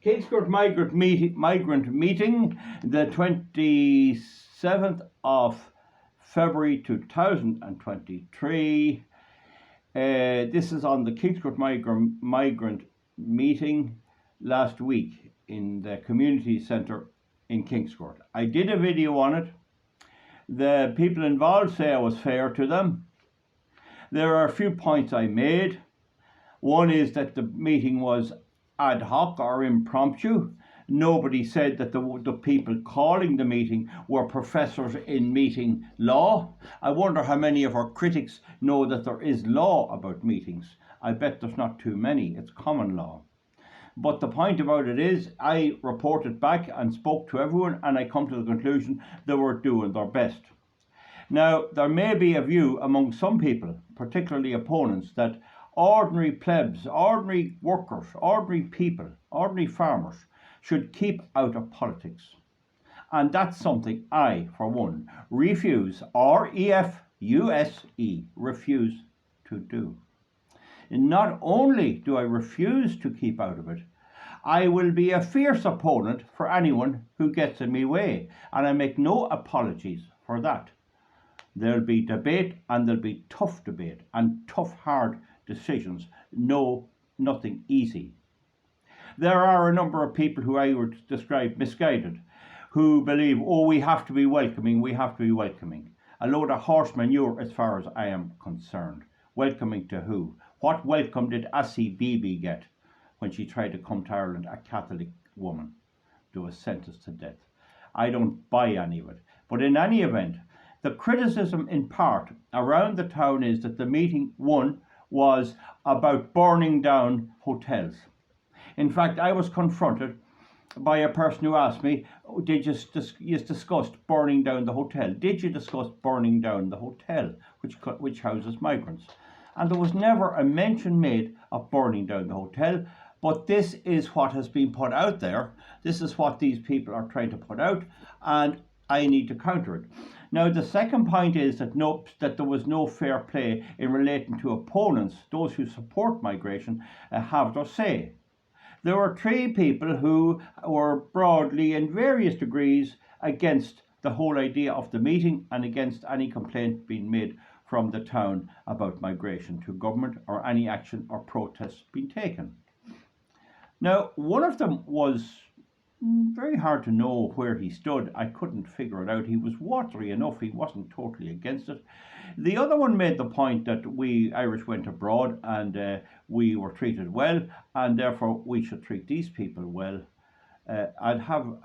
Kingscourt migrant meeting, the 27th of February 2023. This is on the Kingscourt migrant meeting last week in the community centre in Kingscourt. I did a video on it. The people involved say I was fair to them. There are a few points I made. One is that the meeting was ad hoc or impromptu. Nobody said that the people calling the meeting were professors in meeting law. I wonder how many of our critics know that there is law about meetings. I bet there's not too many. It's common law. But the point about it is, I reported back and spoke to everyone, and I come to the conclusion they were doing their best. Now, there may be a view among some people, particularly opponents, that ordinary plebs, ordinary workers, ordinary people, ordinary farmers should keep out of politics. And that's something I, for one, refuse, R-E-F-U-S-E, refuse to do. And not only do I refuse to keep out of it, I will be a fierce opponent for anyone who gets in my way, and I make no apologies for that. There'll be debate, and there'll be tough debate and tough, hard decisions. No, nothing easy. There are a number of people who I would describe misguided, who believe, oh, we have to be welcoming, we have to be welcoming. A load of horse manure as far as I am concerned. Welcoming to who? What welcome did Assie Beebe get when she tried to come to Ireland, a Catholic woman, who was sentenced to death? I don't buy any of it. But in any event, the criticism in part around the town is that the meeting, one, was about burning down hotels. In fact, I was confronted by a person who asked me, did you discuss burning down the hotel? Did you discuss burning down the hotel which houses migrants? And there was never a mention made of burning down the hotel, but this is what has been put out there. This is what these people are trying to put out, and I need to counter it. Now, the second point is that there was no fair play in relating to opponents. Those who support migration have their say. There were three people who were broadly, in various degrees, against the whole idea of the meeting and against any complaint being made from the town about migration to government or any action or protests being taken. Now, one of them was very hard to know where he stood. I couldn't figure it out. He was watery enough. He wasn't totally against it. The other one made the point that we Irish went abroad and we were treated well, and therefore we should treat these people well. I'd have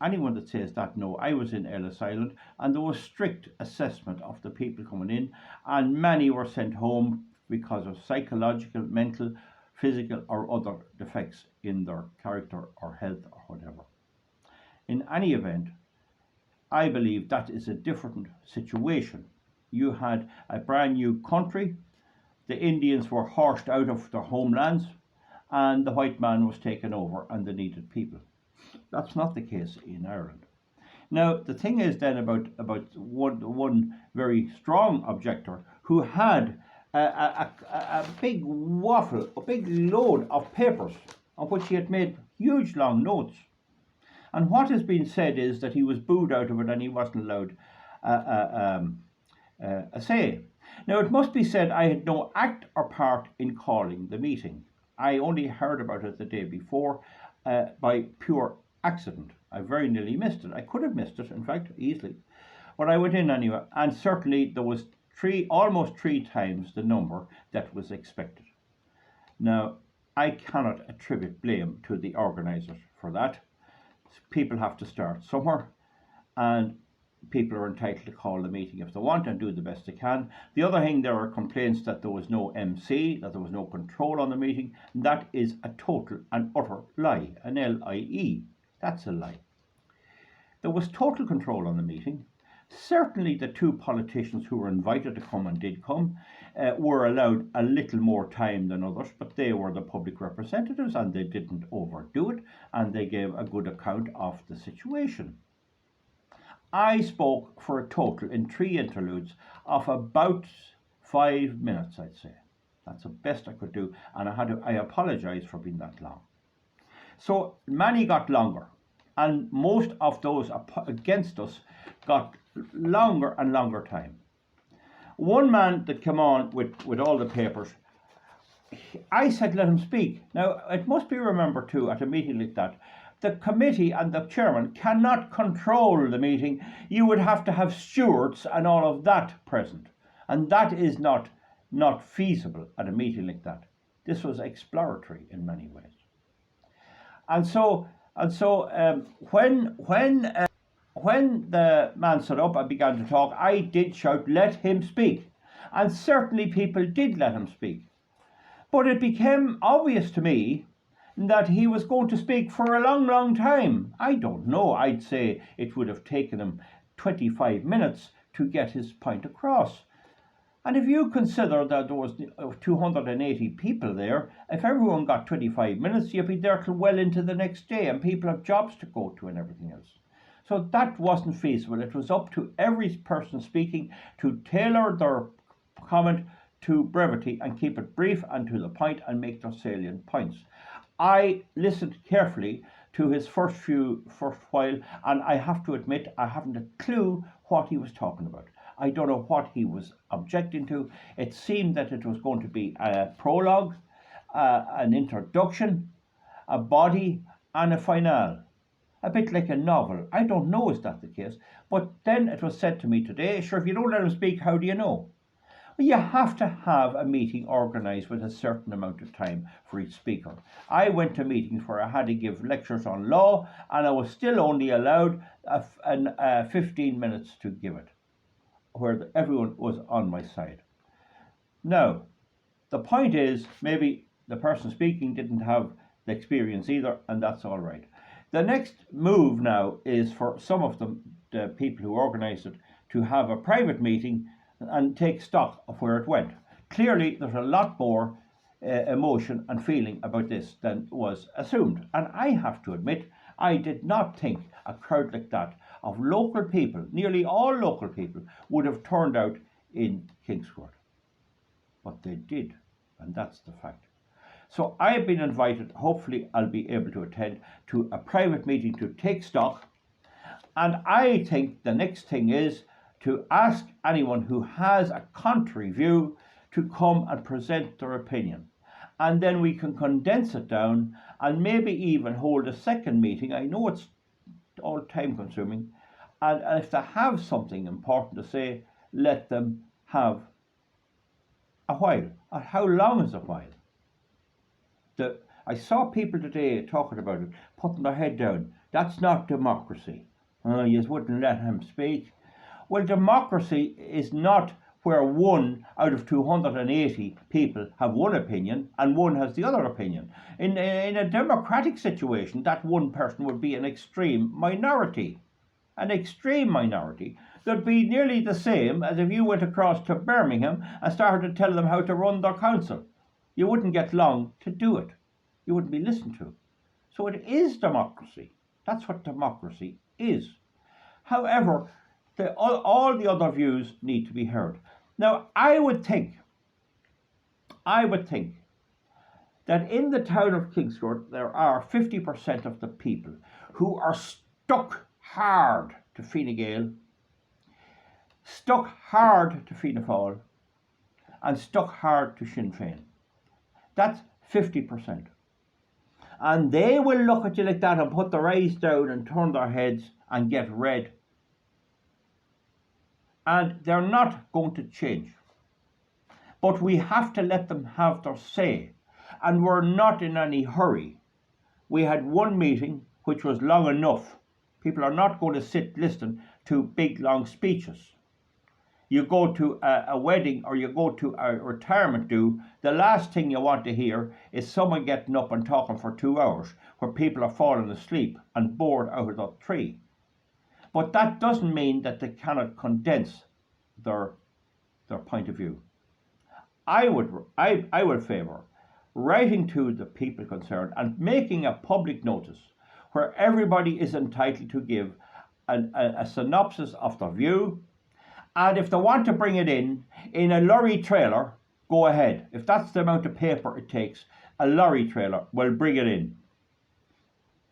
anyone that says that, no. I was in Ellis Island, and there was strict assessment of the people coming in, and many were sent home because of psychological, mental, physical or other defects in their character or health or whatever. In any event, I believe that is a different situation. You had a brand new country, the Indians were horsed out of their homelands, and the white man was taken over and they needed people. That's not the case in Ireland. Now, the thing is then about one very strong objector who had a big waffle, a big load of papers on which he had made huge long notes. And what has been said is that he was booed out of it and he wasn't allowed a say. Now, it must be said I had no act or part in calling the meeting. I only heard about it the day before by pure accident. I very nearly missed it. I could have missed it, in fact, easily. But I went in anyway, and certainly there was almost three times the number that was expected. Now, I cannot attribute blame to the organisers for that. People have to start somewhere, and people are entitled to call the meeting if they want and do the best they can. The other thing, there are complaints that there was no MC, that there was no control on the meeting. That is a total and utter lie, an L-I-E. That's a lie. There was total control on the meeting. Certainly the two politicians who were invited to come and did come were allowed a little more time than others, but they were the public representatives and they didn't overdo it, and they gave a good account of the situation. I spoke for a total in 3 interludes of about 5 minutes, I'd say. That's the best I could do, and I apologise for being that long. So many got longer, and most of those against us got longer and longer time. One man that came on with all the papers, I said let him speak. Now, it must be remembered too, at a meeting like that, the committee and the chairman cannot control the meeting. You would have to have stewards and all of that present. And that is not feasible at a meeting like that. This was exploratory in many ways. And so when the man stood up and began to talk, I did shout, let him speak. And certainly people did let him speak. But it became obvious to me that he was going to speak for a long, long time. I don't know, I'd say it would have taken him 25 minutes to get his point across. And if you consider that there was 280 people there, if everyone got 25 minutes, you'd be there till well into the next day, and people have jobs to go to and everything else. So that wasn't feasible. It was up to every person speaking to tailor their comment to brevity and keep it brief and to the point and make their salient points. I listened carefully to his first while, and I have to admit I haven't a clue what he was talking about. I don't know what he was objecting to. It seemed that it was going to be a prologue, an introduction, a body, and a finale. A bit like a novel. I don't know is that the case. But then it was said to me today, sure, if you don't let him speak, how do you know? Well, you have to have a meeting organised with a certain amount of time for each speaker. I went to meetings where I had to give lectures on law, and I was still only allowed 15 minutes to give it, where everyone was on my side. Now, the point is, maybe the person speaking didn't have the experience either, and that's all right. The next move now is for some of the people who organised it to have a private meeting and take stock of where it went. Clearly, there's a lot more emotion and feeling about this than was assumed. And I have to admit, I did not think a crowd like that of local people, nearly all local people, would have turned out in Kingscourt. But they did, and that's the fact. So I have been invited, hopefully I'll be able to attend, to a private meeting to take stock. And I think the next thing is to ask anyone who has a contrary view to come and present their opinion. And then we can condense it down and maybe even hold a second meeting. I know it's all time consuming. And if they have something important to say, let them have a while. And how long is a while? I saw people today talking about it, putting their head down. That's not democracy. You wouldn't let him speak. Well, democracy is not where 1 out of 280 people have one opinion and one has the other opinion. In a democratic situation, that one person would be an extreme minority. An extreme minority that'd be nearly the same as if you went across to Birmingham and started to tell them how to run their council. You wouldn't get long to do it. You wouldn't be listened to. So it is democracy. That's what democracy is. However, all the other views need to be heard. Now, I would think that in the town of Kingscourt, there are 50% of the people who are stuck hard to Fine Gael, stuck hard to Fianna Fáil, and stuck hard to Sinn Féin. That's 50%. And they will look at you like that and put their eyes down and turn their heads and get red. And they're not going to change. But we have to let them have their say. And we're not in any hurry. We had one meeting which was long enough. People are not going to sit listening to big long speeches. You go to a wedding or you go to a retirement do, the last thing you want to hear is someone getting up and talking for 2 hours where people are falling asleep and bored out of the tree. But that doesn't mean that they cannot condense their point of view. I would favour writing to the people concerned and making a public notice where everybody is entitled to give a synopsis of their view. And if they want to bring it in a lorry trailer, go ahead. If that's the amount of paper it takes, a lorry trailer will bring it in.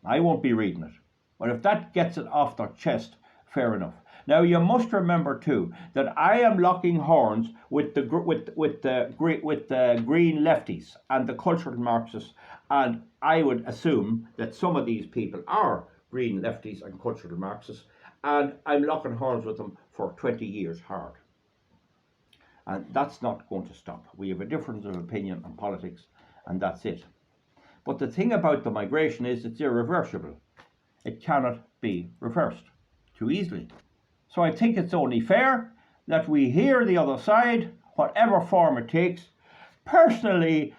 I won't be reading it. But if that gets it off their chest, fair enough. Now you must remember too that I am locking horns with the green lefties and the cultural Marxists, and I would assume that some of these people are green lefties and cultural Marxists, and I'm locking horns with them for 20 years hard. And that's not going to stop. We have a difference of opinion on politics, and that's it. But the thing about the migration is it's irreversible. It cannot be reversed too easily. So I think it's only fair that we hear the other side, whatever form it takes. Personally,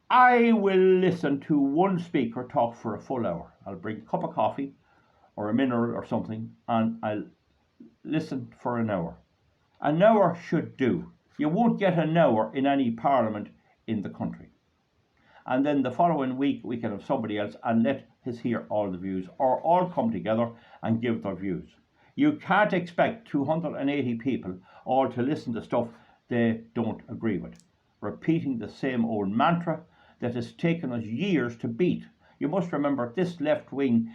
I will listen to one speaker talk for a full hour. I'll bring a cup of coffee or a mineral or something, and I'll listen for an hour. An hour should do. You won't get an hour in any parliament in the country. And then the following week we can have somebody else and let us hear all the views, or all come together and give their views. You can't expect 280 people all to listen to stuff they don't agree with, repeating the same old mantra that has taken us years to beat. You must remember this left-wing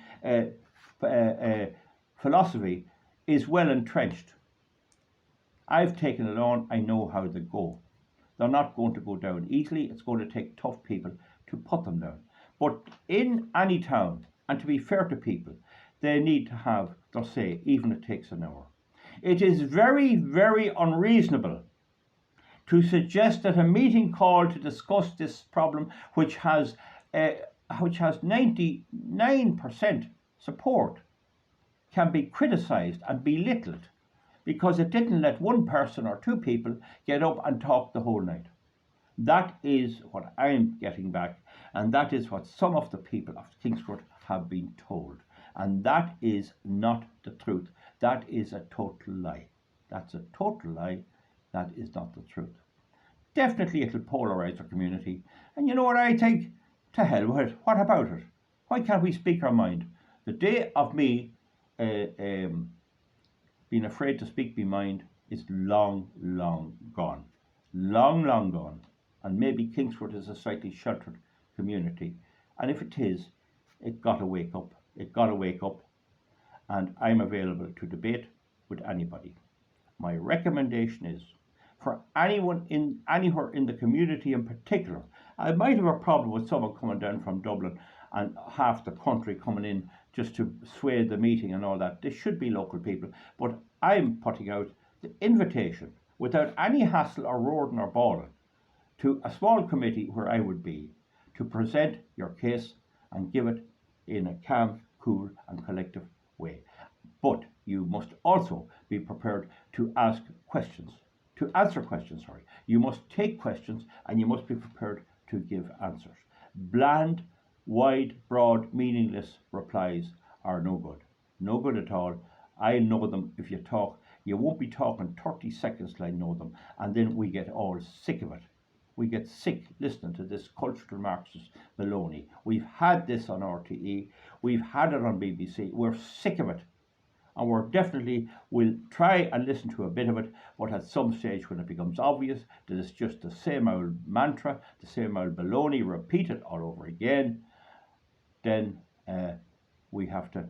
philosophy is well entrenched. I've taken it on, I know how they go. They're not going to go down easily. It's going to take tough people to put them down. But in any town, and to be fair to people, they need to have their say, even if it takes an hour. It is very, very unreasonable to suggest that a meeting called to discuss this problem, which has 99% support, can be criticised and belittled because it didn't let one person or two people get up and talk the whole night. That is what I'm getting back, and that is what some of the people of Kingscourt have been told. And that is not the truth. That is a total lie. That's a total lie. That is not the truth. Definitely it'll polarise our community. And you know what I think? To hell with it. What about it? Why can't we speak our mind? The day of me being afraid to speak my mind is long, long gone. Long, long gone. And maybe Kingscourt is a slightly sheltered community. And if it is, it got to wake up. It got to wake up. And I'm available to debate with anybody. My recommendation is for anyone anywhere in the community in particular. I might have a problem with someone coming down from Dublin and half the country coming in just to sway the meeting and all that. There should be local people. But I'm putting out the invitation without any hassle or roaring or bawling to a small committee where I would be to present your case and give it in a calm, cool and collective way. But you must also be prepared to ask questions, to answer questions, sorry. You must take questions and you must be prepared to give answers. Bland, wide, broad, meaningless replies are no good. No good at all. I know them if you talk. You won't be talking 30 seconds till I know them, and then we get all sick of it. We get sick listening to this cultural Marxist baloney. We've had this on RTE. We've had it on BBC. We're sick of it. And we're definitely will try and listen to a bit of it, but at some stage when it becomes obvious that it's just the same old mantra, the same old baloney repeated all over again, then we have to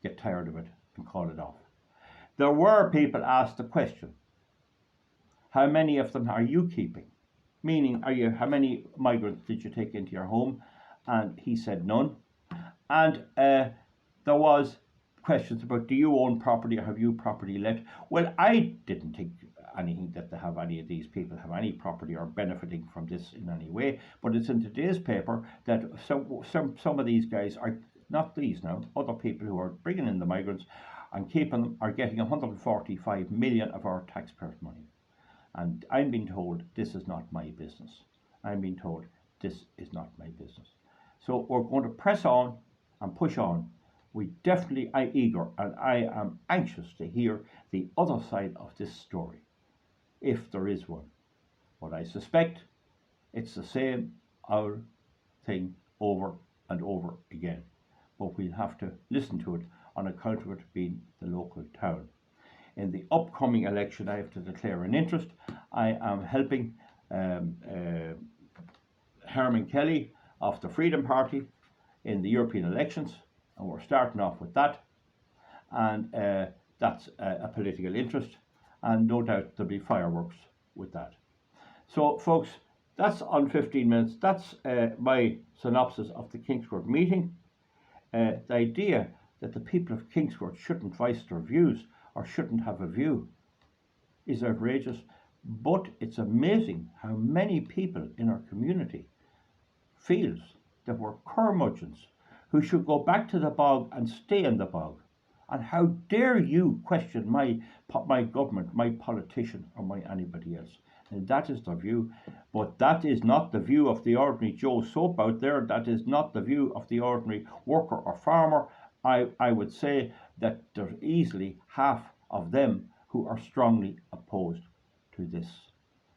get tired of it and call it off. There were people asked the question, how many of them are you keeping? Meaning, how many migrants did you take into your home? And he said none. And there was questions about, do you own property or have you property let? Well, I didn't think anything that any of these people have any property or benefiting from this in any way. But it's in today's paper that some of these guys are, not these now, other people who are bringing in the migrants and keeping them are getting 145 million of our taxpayers' money. And I'm being told this is not my business. I'm being told this is not my business. So we're going to press on and push on. We definitely are eager and I am anxious to hear the other side of this story, if there is one. But I suspect it's the same old thing over and over again. But we'll have to listen to it on account of it being the local town. In the upcoming election, I have to declare an interest. I am helping Herman Kelly of the Freedom Party in the European elections. And we're starting off with that. And that's a political interest. And no doubt there'll be fireworks with that. So, folks, that's on 15 minutes. That's my synopsis of the Kingscourt meeting. The idea that the people of Kingscourt shouldn't voice their views or shouldn't have a view is outrageous. But it's amazing how many people in our community feels that we're curmudgeons who should go back to the bog and stay in the bog. And how dare you question my government, my politician, or my anybody else? And that is the view. But that is not the view of the ordinary Joe Soap out there. That is not the view of the ordinary worker or farmer. I would say that there's easily half of them who are strongly opposed to this.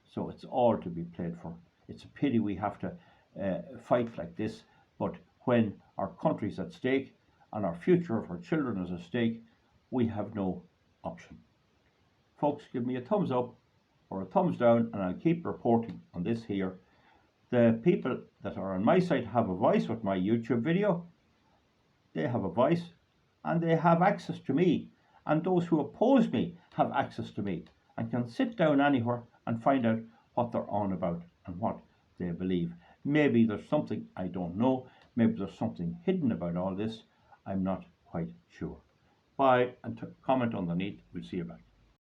So it's all to be played for. It's a pity we have to fight like this. But when our country's at stake, and our future of our children is at stake, we have no option. Folks, give me a thumbs up or a thumbs down, and I'll keep reporting on this here. The people that are on my side have a voice with my YouTube video. They have a voice, and they have access to me. And those who oppose me have access to me, and can sit down anywhere and find out what they're on about and what they believe. Maybe there's something I don't know. Maybe there's something hidden about all this. I'm not quite sure. Bye, and comment underneath. We'll see you back.